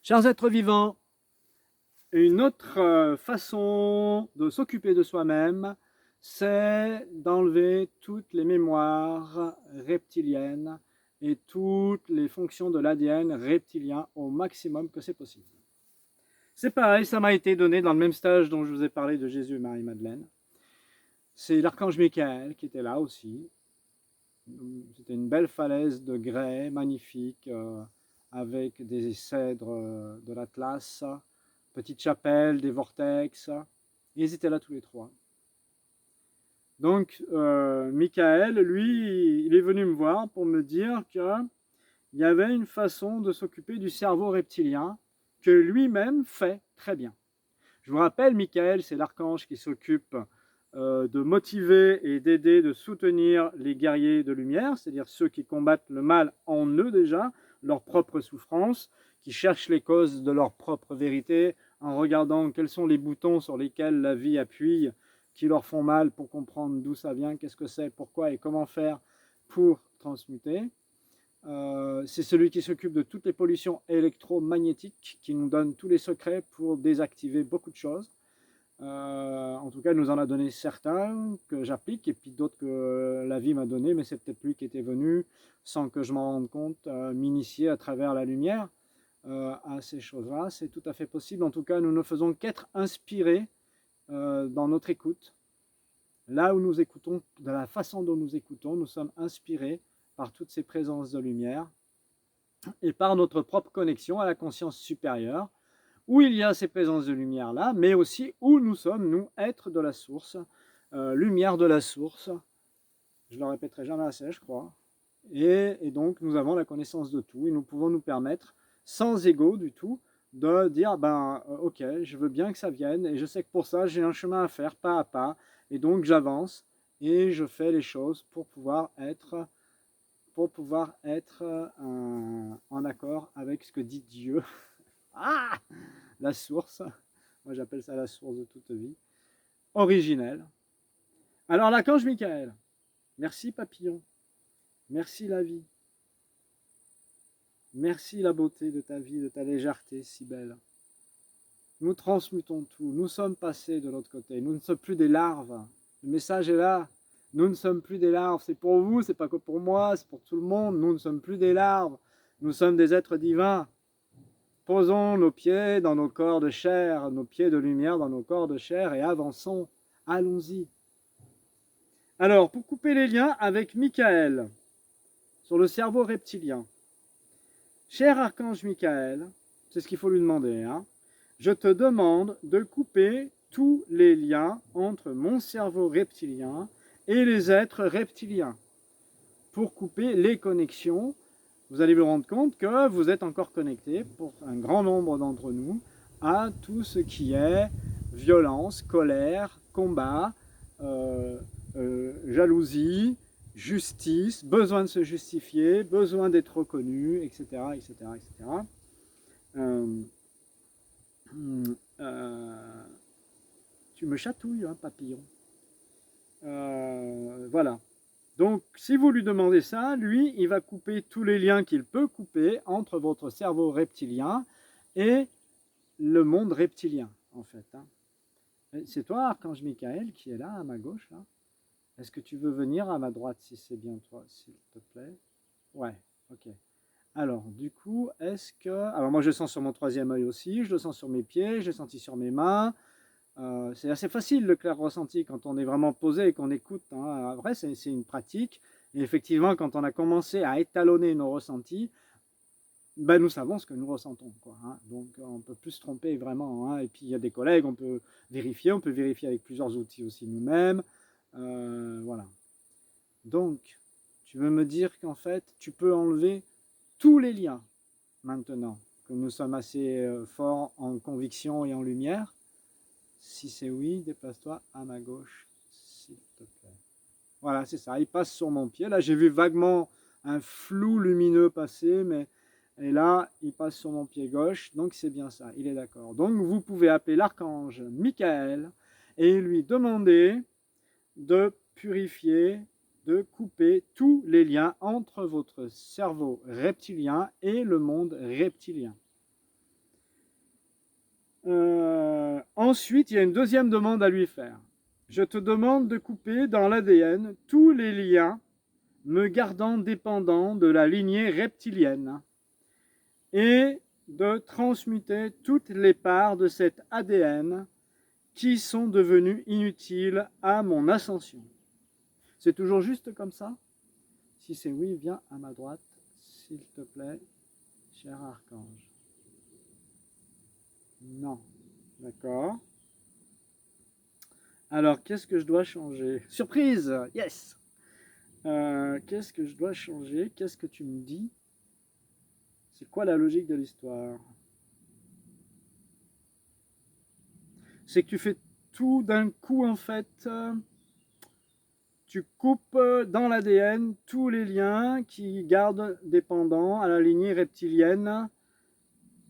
Chers êtres vivants, une autre façon de s'occuper de soi-même, c'est d'enlever toutes les mémoires reptiliennes et toutes les fonctions de l'ADN reptilien au maximum que c'est possible. C'est pareil, ça m'a été donné dans le même stage dont je vous ai parlé de Jésus et Marie-Madeleine. C'est l'archange Michael qui était là aussi. C'était une belle falaise de grès magnifique avec des cèdres de l'Atlas, petite chapelle, des vortex. Ils étaient là tous les trois. Donc, Michael, lui, il est venu me voir pour me dire qu'il y avait une façon de s'occuper du cerveau reptilien que lui-même fait très bien. Je vous rappelle, Michael, c'est l'archange qui s'occupe de motiver et d'aider, de soutenir les guerriers de lumière, c'est-à-dire ceux qui combattent le mal en eux déjà, leur propre souffrance, qui cherchent les causes de leur propre vérité en regardant quels sont les boutons sur lesquels la vie appuie, qui leur font mal pour comprendre d'où ça vient, qu'est-ce que c'est, pourquoi et comment faire pour transmuter. C'est celui qui s'occupe de toutes les pollutions électromagnétiques, qui nous donne tous les secrets pour désactiver beaucoup de choses. En tout cas, il nous en a donné certains que j'applique et puis d'autres que la vie m'a donné, mais c'est peut-être lui qui était venu sans que je m'en rende compte, m'initier à travers la lumière à ces choses-là. C'est tout à fait possible. En tout cas, nous ne faisons qu'être inspirés dans notre écoute. Là où nous écoutons, de la façon dont nous écoutons, nous sommes inspirés par toutes ces présences de lumière et par notre propre connexion à la conscience supérieure, où il y a ces présences de lumière-là, mais aussi où nous sommes, nous, êtres de la source, lumière de la source. Je ne le répéterai jamais assez, je crois. Et donc, nous avons la connaissance de tout et nous pouvons nous permettre, sans ego du tout, de dire, ok, je veux bien que ça vienne et je sais que pour ça, j'ai un chemin à faire, pas à pas, et donc j'avance et je fais les choses pour pouvoir être en accord avec ce que dit Dieu. Ah, la source, moi j'appelle ça la source de toute vie, originelle. Alors l'archange Michael, merci papillon, merci la vie, merci la beauté de ta vie, de ta légèreté si belle. Nous transmutons tout, nous sommes passés de l'autre côté, nous ne sommes plus des larves. Le message est là, nous ne sommes plus des larves, c'est pour vous, c'est pas que pour moi, c'est pour tout le monde, nous ne sommes plus des larves, nous sommes des êtres divins. Posons nos pieds dans nos corps de chair, nos pieds de lumière dans nos corps de chair et avançons. Allons-y. Alors, pour couper les liens avec Michael, sur le cerveau reptilien. Cher archange Michael, c'est ce qu'il faut lui demander, hein, je te demande de couper tous les liens entre mon cerveau reptilien et les êtres reptiliens. Pour couper les connexions, vous allez vous rendre compte que vous êtes encore connecté, pour un grand nombre d'entre nous, à tout ce qui est violence, colère, combat, jalousie, justice, besoin de se justifier, besoin d'être reconnu, etc. etc., etc. Tu me chatouilles, hein, papillon. Voilà. Donc, si vous lui demandez ça, lui, il va couper tous les liens qu'il peut couper entre votre cerveau reptilien et le monde reptilien, en fait. Hein. C'est toi, Archange Michael, qui est là, à ma gauche, là. Est-ce que tu veux venir à ma droite, si c'est bien toi, s'il te plaît? Ouais, ok. Alors, du coup, est-ce que... Alors, moi, je le sens sur mon troisième œil aussi, je le sens sur mes pieds, je l'ai senti sur mes mains. C'est assez facile le clair ressenti quand on est vraiment posé et qu'on écoute. Hein. Après, c'est une pratique. Et effectivement, quand on a commencé à étalonner nos ressentis, ben, nous savons ce que nous ressentons. Quoi, hein. Donc, on peut plus se tromper vraiment. Hein. Et puis, il y a des collègues, on peut vérifier avec plusieurs outils aussi nous-mêmes. Voilà. Donc, tu veux me dire qu'en fait, tu peux enlever tous les liens maintenant, que nous sommes assez forts en conviction et en lumière. Si c'est oui, déplace-toi à ma gauche, s'il te plaît. Voilà, c'est ça. Il passe sur mon pied. Là, j'ai vu vaguement un flou lumineux passer, mais et là, il passe sur mon pied gauche. Donc, c'est bien ça. Il est d'accord. Donc, vous pouvez appeler l'archange Michael et lui demander de purifier, de couper tous les liens entre votre cerveau reptilien et le monde reptilien. Ensuite, il y a une deuxième demande à lui faire. Je te demande de couper dans l'ADN tous les liens me gardant dépendant de la lignée reptilienne et de transmuter toutes les parts de cet ADN qui sont devenues inutiles à mon ascension. C'est toujours juste comme ça? Si c'est oui, viens à ma droite, s'il te plaît, cher archange. Non. D'accord. Alors, qu'est-ce que je dois changer? Surprise! Yes! Qu'est-ce que je dois changer? Qu'est-ce que tu me dis? C'est quoi la logique de l'histoire? C'est que tu fais tout d'un coup, en fait. Tu coupes dans l'ADN tous les liens qui gardent dépendants à la lignée reptilienne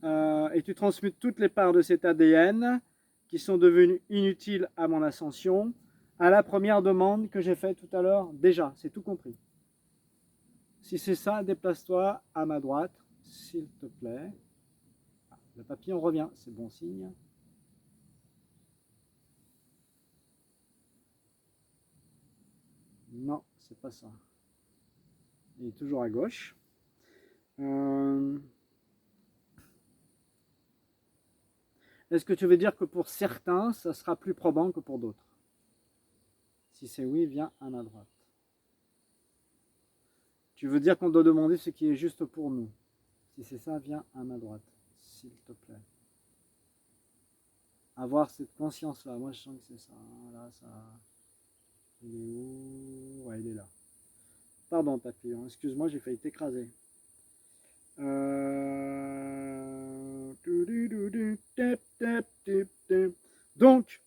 et tu transmutes toutes les parts de cet ADN qui sont devenues inutiles à mon ascension à la première demande que j'ai faite tout à l'heure. Déjà, c'est tout compris. Si c'est ça, déplace-toi à ma droite, s'il te plaît. Le papillon revient, c'est bon signe. Non, c'est pas ça. Il est toujours à gauche. Est-ce que tu veux dire que pour certains, ça sera plus probant que pour d'autres? Si c'est oui, viens à ma droite. Tu veux dire qu'on doit demander ce qui est juste pour nous? Si c'est ça, viens à ma droite, s'il te plaît. Avoir cette conscience-là. Moi, je sens que c'est ça. Là, ça. Il est où? Ouais, il est là. Pardon, papillon. Excuse-moi, j'ai failli t'écraser. Donc,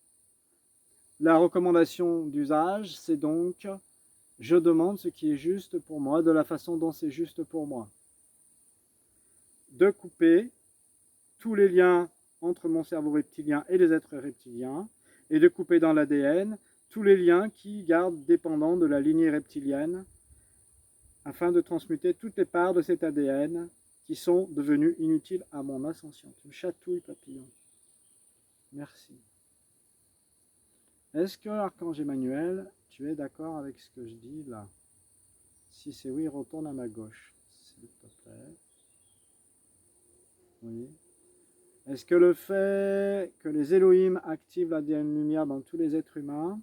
la recommandation d'usage, c'est donc je demande ce qui est juste pour moi de la façon dont c'est juste pour moi. De couper tous les liens entre mon cerveau reptilien et les êtres reptiliens et de couper dans l'ADN tous les liens qui gardent dépendants de la lignée reptilienne afin de transmuter toutes les parts de cet ADN qui sont devenues inutiles à mon ascension. Tu me chatouilles, papillon. Merci. Est-ce que, Archange Emmanuel, tu es d'accord avec ce que je dis là? Si c'est oui, retourne à ma gauche, s'il te plaît. Oui. Est-ce que le fait que les Elohim activent l'ADN lumière dans tous les êtres humains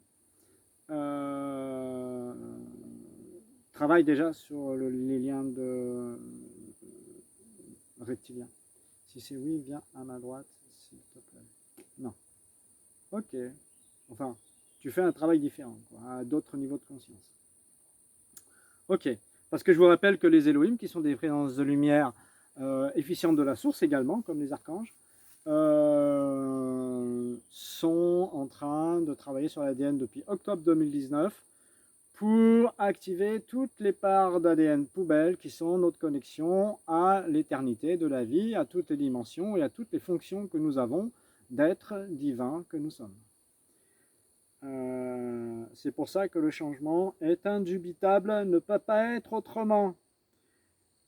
travaille déjà sur les liens de reptiliens? Si c'est oui, viens à ma droite, s'il te plaît. Non. Ok. Enfin, tu fais un travail différent, quoi, à d'autres niveaux de conscience. Ok. Parce que je vous rappelle que les Elohim, qui sont des présences de lumière efficientes de la source également, comme les archanges, sont en train de travailler sur l'ADN depuis octobre 2019 pour activer toutes les parts d'ADN poubelles qui sont notre connexion à l'éternité de la vie, à toutes les dimensions et à toutes les fonctions que nous avons d'être divin que nous sommes. C'est pour ça que le changement est indubitable, ne peut pas être autrement.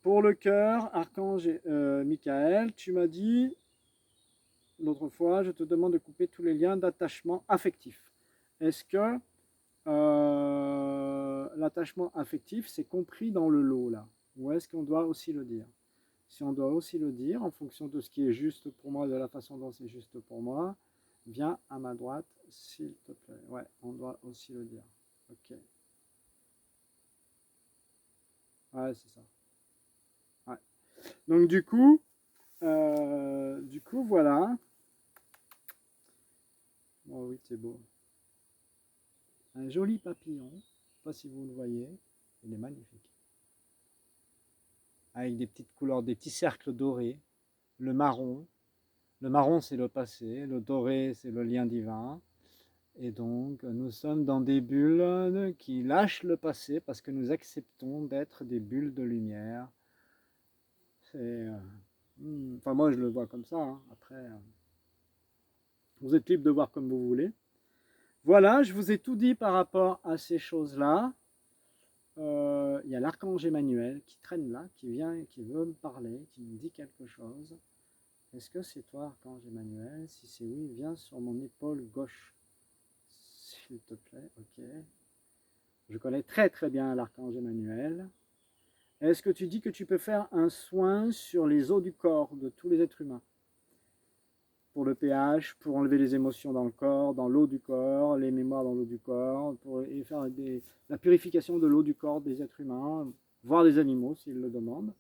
Pour le cœur, Archange Michael, tu m'as dit l'autre fois, je te demande de couper tous les liens d'attachement affectif. Est-ce que l'attachement affectif, c'est compris dans le lot là? Ou est-ce qu'on doit aussi le dire? Si on doit aussi le dire, en fonction de ce qui est juste pour moi, de la façon dont c'est juste pour moi, viens à ma droite, s'il te plaît. Ouais, on doit aussi le dire. Ok. Ouais, c'est ça. Ouais. Donc du coup, voilà. Oh oui, c'est beau. Un joli papillon. Je ne sais pas si vous le voyez. Il est magnifique. Avec des petites couleurs, des petits cercles dorés. Le marron. Le marron, c'est le passé. Le doré, c'est le lien divin. Et donc, nous sommes dans des bulles qui lâchent le passé parce que nous acceptons d'être des bulles de lumière. Enfin, moi, je le vois comme ça. Hein. Après, vous êtes libre de voir comme vous voulez. Voilà, je vous ai tout dit par rapport à ces choses-là. Il y a l'archange Emmanuel qui traîne là, qui vient, qui veut me parler, qui me dit quelque chose. Est-ce que c'est toi, Archange Emmanuel? Si c'est oui, viens sur mon épaule gauche, s'il te plaît. Ok. Je connais très très bien l'Archange Emmanuel. Est-ce que tu dis que tu peux faire un soin sur les os du corps de tous les êtres humains? Pour le pH, pour enlever les émotions dans le corps, dans l'eau du corps, les mémoires dans l'eau du corps, pour faire la purification de l'eau du corps des êtres humains, voire des animaux s'ils le demandent.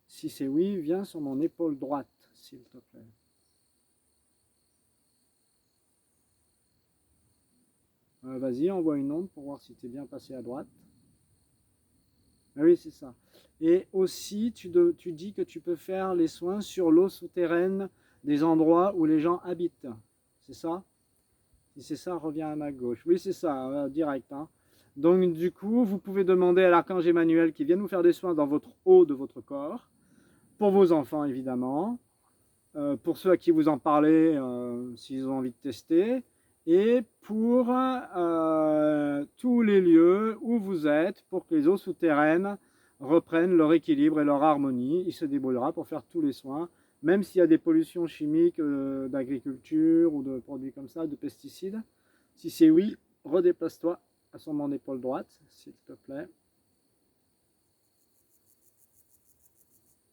Si c'est oui, viens sur mon épaule droite, s'il te plaît. Vas-y, envoie une onde pour voir si tu es bien passé à droite. Ah oui, c'est ça. Et aussi, tu dis que tu peux faire les soins sur l'eau souterraine des endroits où les gens habitent. C'est ça? Si c'est ça, reviens à ma gauche. Oui, c'est ça, direct. Hein. Donc, du coup, vous pouvez demander à l'archange Emmanuel qui vienne vous faire des soins dans votre haut de votre corps, pour vos enfants, évidemment, pour ceux à qui vous en parlez, s'ils ont envie de tester, et pour tous les lieux où vous êtes, pour que les eaux souterraines reprennent leur équilibre et leur harmonie. Il se débrouillera pour faire tous les soins, même s'il y a des pollutions chimiques d'agriculture ou de produits comme ça, de pesticides. Si c'est oui, redéplace-toi sur mon épaule droite, s'il te plaît.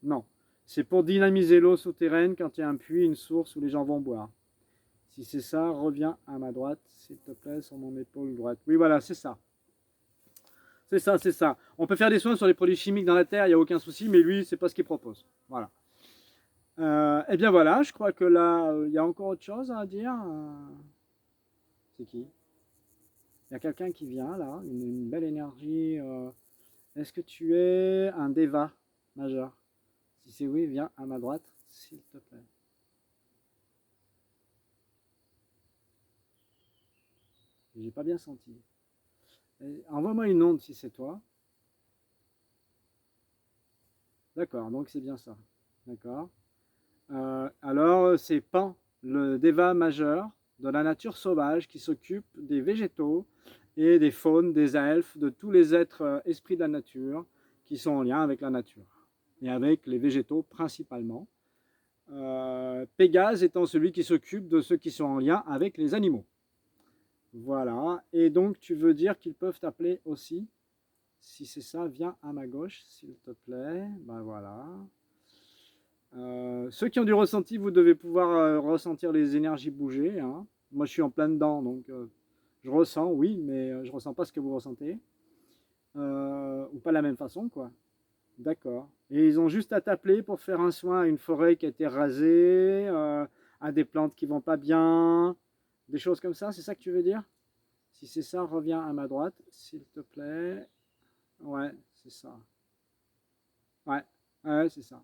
Non, c'est pour dynamiser l'eau souterraine quand il y a un puits, une source où les gens vont boire. Si c'est ça, reviens à ma droite, s'il te plaît, sur mon épaule droite. Oui, voilà, c'est ça. C'est ça, c'est ça. On peut faire des soins sur les produits chimiques dans la terre, il n'y a aucun souci, mais lui, c'est pas ce qu'il propose. Voilà. Eh bien voilà, je crois que là, il y a encore autre chose à dire. C'est qui? Il y a quelqu'un qui vient là, une belle énergie. Est-ce que tu es un Deva majeur? Si c'est oui, viens à ma droite, s'il te plaît. J'ai pas bien senti. Envoie-moi une onde si c'est toi. D'accord, donc c'est bien ça. D'accord. Alors, c'est Pan, le Deva majeur de la nature sauvage qui s'occupe des végétaux et des faunes, des elfes, de tous les êtres esprits de la nature qui sont en lien avec la nature et avec les végétaux principalement. Pégase étant celui qui s'occupe de ceux qui sont en lien avec les animaux. Voilà, et donc tu veux dire qu'ils peuvent t'appeler aussi? Si c'est ça, viens à ma gauche, s'il te plaît. Ben voilà. Ceux qui ont du ressenti, vous devez pouvoir ressentir les énergies bouger. Hein. Moi, je suis en plein dedans, donc je ressens, oui, mais je ressens pas ce que vous ressentez. Ou pas de la même façon, quoi. D'accord. Et ils ont juste à t'appeler pour faire un soin à une forêt qui a été rasée, à des plantes qui vont pas bien, des choses comme ça, c'est ça que tu veux dire? Si c'est ça, reviens à ma droite, s'il te plaît. Ouais, c'est ça. Ouais, ouais, c'est ça.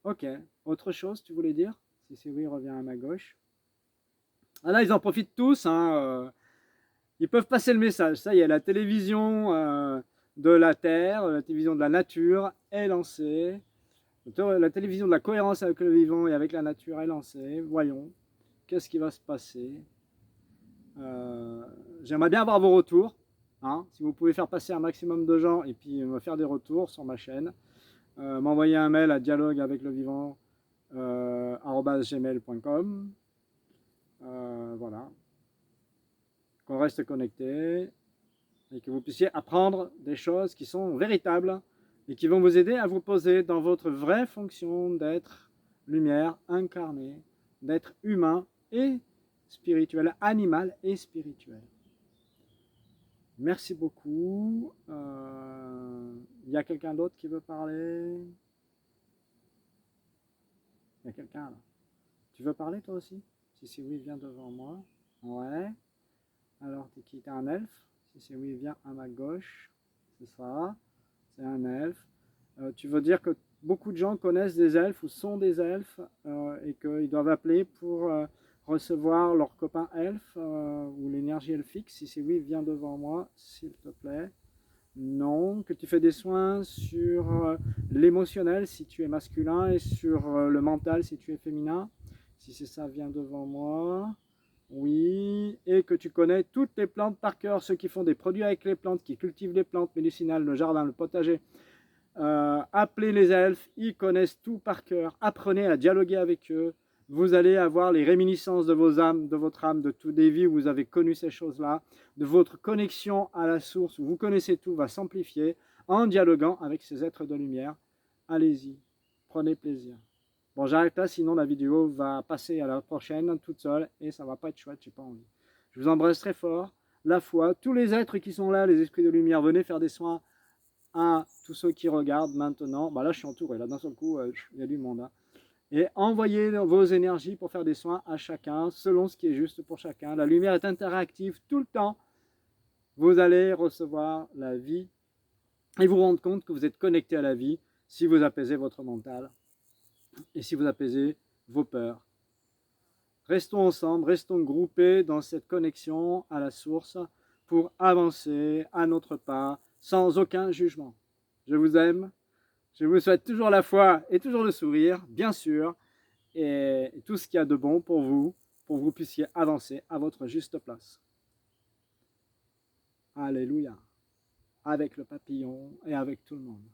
Ok. Autre chose, tu voulais dire? Si c'est oui, reviens à ma gauche. Ah là, ils en profitent tous. Hein, ils peuvent passer le message. Ça y est, la télévision de la Terre, la télévision de la nature est lancée. La télévision de la cohérence avec le vivant et avec la nature est lancée. Voyons, qu'est-ce qui va se passer? J'aimerais bien avoir vos retours. Hein, si vous pouvez faire passer un maximum de gens et puis me faire des retours sur ma chaîne. M'envoyer un mail à dialogueaveclevivant@gmail.com. Voilà. Qu'on reste connecté et que vous puissiez apprendre des choses qui sont véritables et qui vont vous aider à vous poser dans votre vraie fonction d'être lumière incarnée, d'être humain et spirituel, animal et spirituel. Merci beaucoup. Il y a quelqu'un d'autre qui veut parler? Il y a quelqu'un là. Tu veux parler toi aussi? Si c'est oui, viens devant moi. Ouais. Alors, t'es qui? T'es un elfe? Si c'est oui, viens à ma gauche. C'est ça. C'est un elfe. Tu veux dire que beaucoup de gens connaissent des elfes ou sont des elfes et qu'ils doivent appeler pour recevoir leur copain elfe ou l'énergie elfique. Si c'est oui, viens devant moi, s'il te plaît. Non, que tu fais des soins sur l'émotionnel si tu es masculin et sur le mental si tu es féminin. Si c'est ça, viens devant moi. Oui, et que tu connais toutes les plantes par cœur, ceux qui font des produits avec les plantes, qui cultivent les plantes médicinales, le jardin, le potager. Appelez les elfes, ils connaissent tout par cœur. Apprenez à dialoguer avec eux. vous allez avoir les réminiscences de vos âmes, de votre âme, de toutes les vies où vous avez connu ces choses-là, de votre connexion à la source, où vous connaissez tout, va s'amplifier en dialoguant avec ces êtres de lumière. Allez-y, prenez plaisir. Bon, j'arrête là, sinon la vidéo va passer à la prochaine toute seule et ça va pas être chouette, j'ai pas envie. Je vous embrasse très fort, la foi, tous les êtres qui sont là, les esprits de lumière, venez faire des soins à tous ceux qui regardent maintenant. Bah là, je suis entouré, là d'un seul coup, il y a du monde. Hein. Et envoyez vos énergies pour faire des soins à chacun, selon ce qui est juste pour chacun. La lumière est interactive tout le temps. Vous allez recevoir la vie et vous rendre compte que vous êtes connecté à la vie si vous apaisez votre mental et si vous apaisez vos peurs. Restons ensemble, restons groupés dans cette connexion à la source pour avancer à notre pas sans aucun jugement. Je vous aime, je vous souhaite toujours la foi et toujours le sourire, bien sûr, et tout ce qu'il y a de bon pour que vous puissiez avancer à votre juste place. Alléluia, avec le papillon et avec tout le monde.